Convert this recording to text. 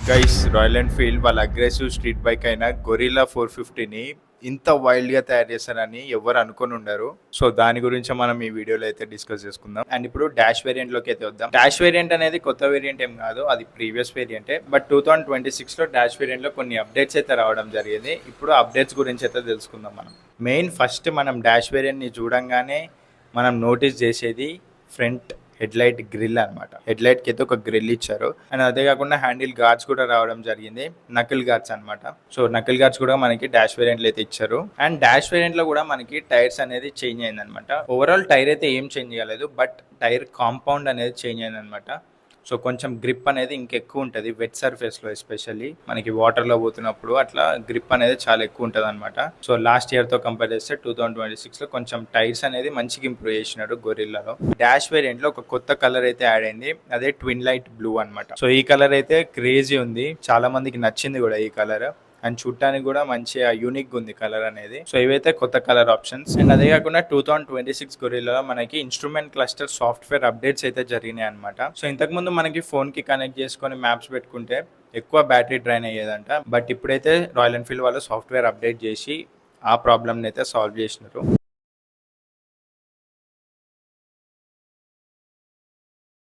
Guys, royal Enfield వాళ్ళ aggressive street bike అయిన gorilla 450ని ఇంత వైల్డ్గా తయారు చేస్తారని ఎవరు అనుకొని ఉండరు. సో దాని గురించి మనం ఈ వీడియోలో అయితే డిస్కస్ చేసుకుందాం. అండ్ ఇప్పుడు డాష్ వేరియంట్లోకి అయితే వద్దాం. డాష్ వేరియంట్ అనేది కొత్త వేరియంట్ ఏం కాదు, అది ప్రీవియస్ వేరియంటే. బట్ 2026లో డాష్ వేరియంట్లో కొన్ని అప్డేట్స్ అయితే రావడం జరిగింది. ఇప్పుడు అప్డేట్స్ గురించి అయితే తెలుసుకుందాం. మనం ఫస్ట్ మనం డాష్ వేరియంట్ని చూడంగానే మనం నోటీస్ చేసేది ఫ్రంట్ హెడ్ లైట్ గ్రిల్ అనమాట. హెడ్ లైట్ కి అయితే ఒక గ్రిల్ ఇచ్చారు. అండ్ అదే కాకుండా హ్యాండిల్ గార్డ్స్ కూడా రావడం జరిగింది, నకిల్ గార్డ్స్ అనమాట. సో నకిల్ గార్డ్స్ కూడా మనకి డాష్ వేరియంట్ లో అయితే ఇచ్చారు. అండ్ డాష్ వేరియంట్ లో కూడా మనకి టైర్స్ అనేది చేంజ్ అయింది అనమాట. ఓవరాల్ టైర్ అయితే ఏం చేంజ్ చేయలేదు, బట్ టైర్ కాంపౌండ్ అనేది చేంజ్ అయింది అనమాట. సో కొంచెం గ్రిప్ అనేది ఇంకెక్కువ ఉంటుంది వెట్ సర్ఫేస్లో, ఎస్పెషల్లీ మనకి వాటర్లో పోతున్నప్పుడు అట్లా గ్రిప్ అనేది చాలా ఎక్కువ ఉంటుంది అనమాట. సో లాస్ట్ ఇయర్తో కంపేర్ చేస్తే 2026లో కొంచెం టైర్స్ అనేది మంచిగా ఇంప్రూవ్ చేసినాడు గొరిల్లాలో. డాష్ వేరియంట్లో ఒక కొత్త కలర్ అయితే యాడ్ అయింది, అదే ట్విన్ లైట్ బ్లూ అనమాట. సో ఈ కలర్ అయితే క్రేజీ ఉంది, చాలా మందికి నచ్చింది కూడా ఈ కలర్. అండ్ చూడటానికి కూడా మంచిగా యూనిక్ ఉంది కలర్ అనేది. సో ఇవైతే కొత్త కలర్ ఆప్షన్స్. అండ్ అదే కాకుండా 2026 గొరిల్లాలో మనకి ఇన్స్ట్రుమెంట్ క్లస్టర్ సాఫ్ట్వేర్ అప్డేట్స్ అయితే జరిగినాయి అనమాట. సో ఇంతకు ముందు మనకి ఫోన్ కి కనెక్ట్ చేసుకొని మ్యాప్స్ పెట్టుకుంటే ఎక్కువ బ్యాటరీ డ్రైన్ అయ్యేదంట. బట్ ఇప్పుడైతే రాయల్ ఎన్ఫీల్డ్ వాళ్ళు సాఫ్ట్వేర్ అప్డేట్ చేసి ఆ ప్రాబ్లమ్ని అయితే సాల్వ్ చేసినారు.